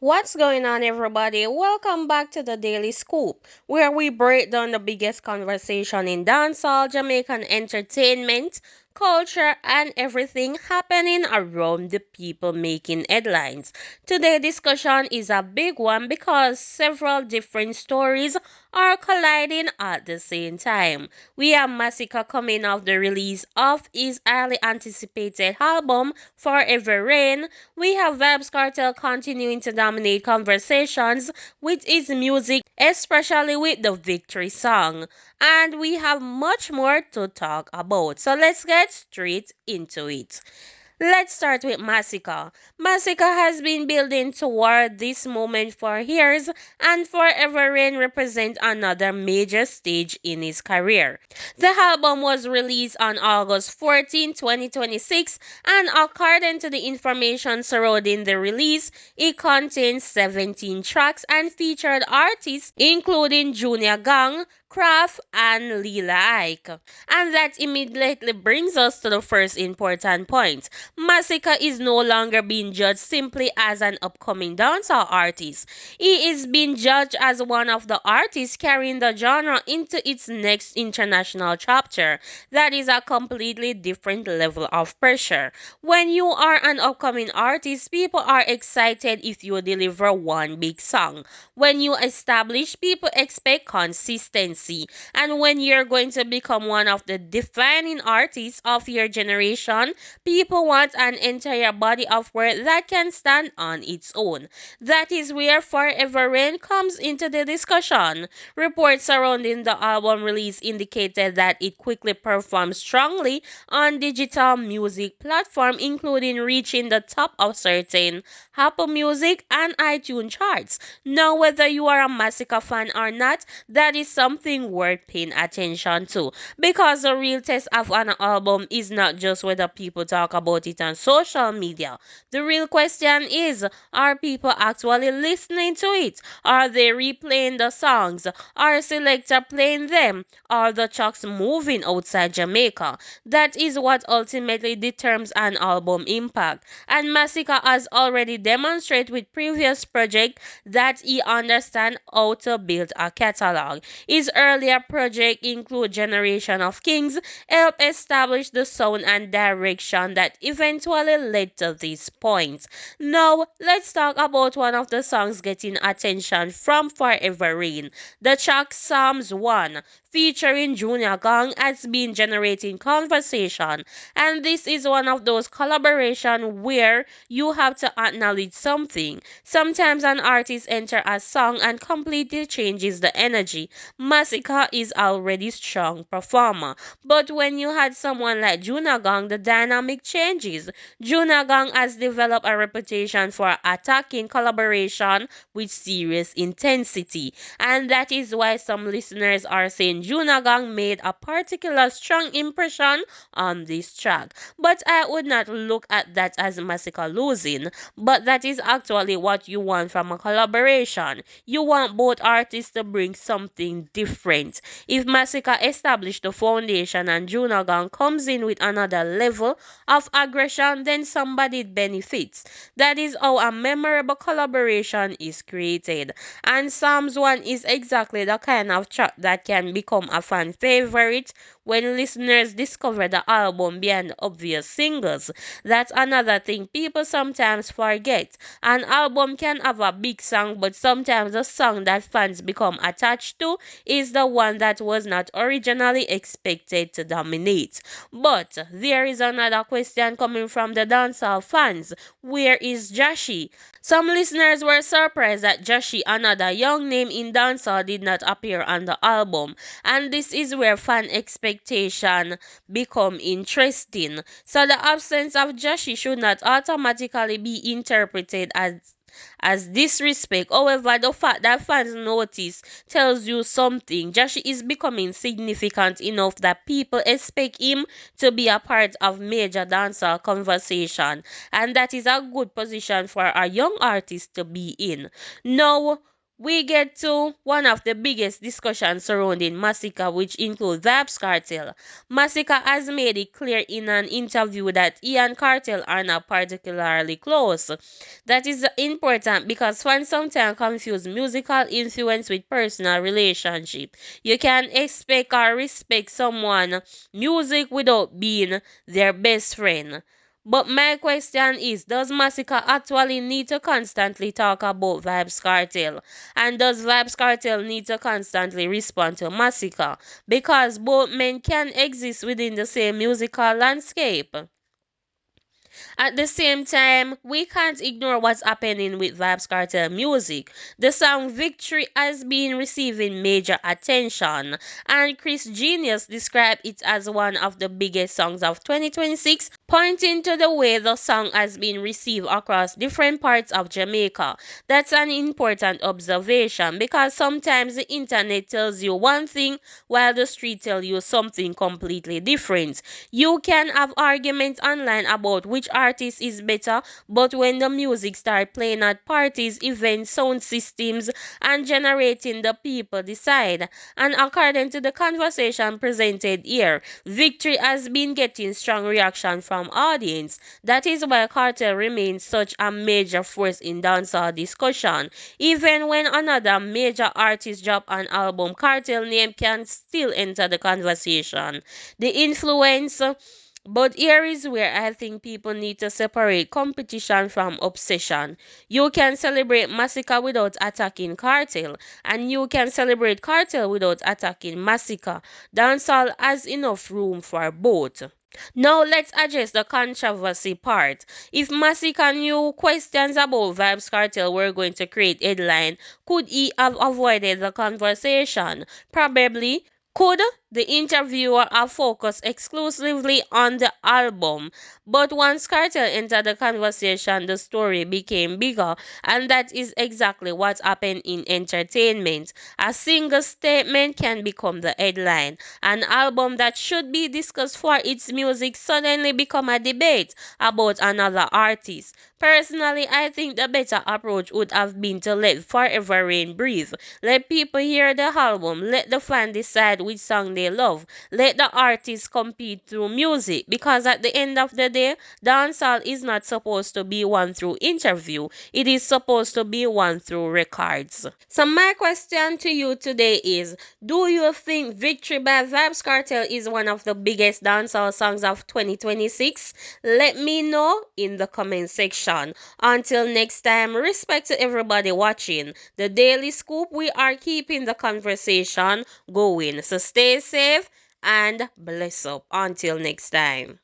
What's going on, everybody? Welcome back to the Daily Scoop, where we break down the biggest conversation in dancehall, Jamaican entertainment, culture, and everything happening around the people making headlines. Today's discussion is a big one because several different stories are colliding at the same time. We have Masicka coming off the release of his highly anticipated album, Forever Rain. We have Vybz Kartel continuing to dominate conversations with his music, especially with the victory song. And we have much more to talk about. So let's get straight into it. Let's start with Masicka. Masicka has been building toward this moment for years, and Forever Rain represents another major stage in his career. The album was released on August 14, 2026, and according to the information surrounding the release, it contains 17 tracks and featured artists including Junior Gang, Kraft, and Lila Ike. And that immediately brings us to the first important point. Masicka is no longer being judged simply as an upcoming dancehall artist. He is being judged as one of the artists carrying the genre into its next international chapter. That is a completely different level of pressure. When you are an upcoming artist, people are excited if you deliver one big song. When you establish, people expect consistency. And when you're going to become one of the defining artists of your generation, people want an entire body of work that can stand on its own. That is where Forever Rain comes into the discussion. Reports surrounding the album release indicated that it quickly performed strongly on digital music platforms, including reaching the top of certain Apple Music and iTunes charts. Now, whether you are a Masicka fan or not, that is something worth paying attention to, because the real test of an album is not just whether people talk about it on social media. The real question is, are people actually listening to it? Are they replaying the songs? Are selector playing them? Are the tracks moving outside Jamaica? That is what ultimately determines an album impact. And Masicka has already demonstrated with previous projects that he understands how to build a catalog. His earlier projects include Generation of Kings, helped establish the sound and direction that eventually led to this point. Now, let's talk about one of the songs getting attention from Forever Rain. The track Psalms 1, featuring Junior Gang, has been generating conversation, and this is one of those collaborations where you have to acknowledge something. Sometimes an artist enters a song and completely changes the energy. Masicka is already strong performer, but when you had someone like Junagang, the dynamic changes. Junagang has developed a reputation for attacking collaboration with serious intensity, and that is why some listeners are saying Junagang made a particular strong impression on this track. But I would not look at that as Masicka losing, but that is actually what you want from a collaboration. You want both artists to bring something different. If Masicka established the foundation and Junagang comes in with another level of aggression, then somebody benefits. That is how a memorable collaboration is created. And Psalms 1 is exactly the kind of track that can become a fan favorite when listeners discover the album beyond the obvious singles. That's another thing people sometimes forget. An album can have a big song, but sometimes the song that fans become attached to is the one that was not originally expected to dominate. But there is another question coming from the dancehall fans. Where is Jahshii? Some listeners were surprised that Jahshii, another young name in dancehall, did not appear on the album, and this is where fan expectation become interesting. So the absence of Jahshii should not automatically be interpreted as disrespect. However, the fact that fans notice tells you something. Jahshii is becoming significant enough that people expect him to be a part of major dancehall conversation, and that is a good position for a young artist to be in. Now, we get to one of the biggest discussions surrounding Masicka, which includes Vybz Kartel. Masicka has made it clear in an interview that he and Kartel are not particularly close. That is important because fans sometimes confuse musical influence with personal relationship. You can expect or respect someone music without being their best friend. But my question is, does Masicka actually need to constantly talk about Vybz Kartel? And does Vybz Kartel need to constantly respond to Masicka? Because both men can exist within the same musical landscape. At the same time, we can't ignore what's happening with Vybz Kartel music. The song Victory has been receiving major attention, and Chris Genius described it as one of the biggest songs of 2026, pointing to the way the song has been received across different parts of Jamaica. That's an important observation because sometimes the internet tells you one thing while the street tells you something completely different. You can have arguments online about which artist is better, but when the music starts playing at parties, events, sound systems, and generating, the people decide. And according to the conversation presented here, Victory has been getting strong reaction from audience. That is why Cartel remains such a major force in dancehall discussion. Even when another major artist drop an album, Cartel name can still enter the conversation. The influence, but here is where I think people need to separate competition from obsession. You can celebrate Massacre without attacking Cartel, and you can celebrate Cartel without attacking Massacre. Dancehall has enough room for both. Now let's address the controversy part. If Masicka knew questions about Vybz Kartel were going to create headline, could he have avoided the conversation? Probably. Could the interviewer have focused exclusively on the album? But once Cartel entered the conversation, the story became bigger, and that is exactly what happened in entertainment. A single statement can become the headline. An album that should be discussed for its music suddenly become a debate about another artist. Personally, I think the better approach would have been to let Forever Rain breathe. Let people hear the album. Let the fan decide which song they love. Let the artists compete through music. Because at the end of the day, dancehall is not supposed to be won through interview. It is supposed to be won through records. So my question to you today is, do you think Victory by Vybz Kartel is one of the biggest dancehall songs of 2026? Let me know in the comment section. Until next time, respect to everybody watching. The Daily Scoop, we are keeping the conversation going. So stay safe and bless up. Until next time.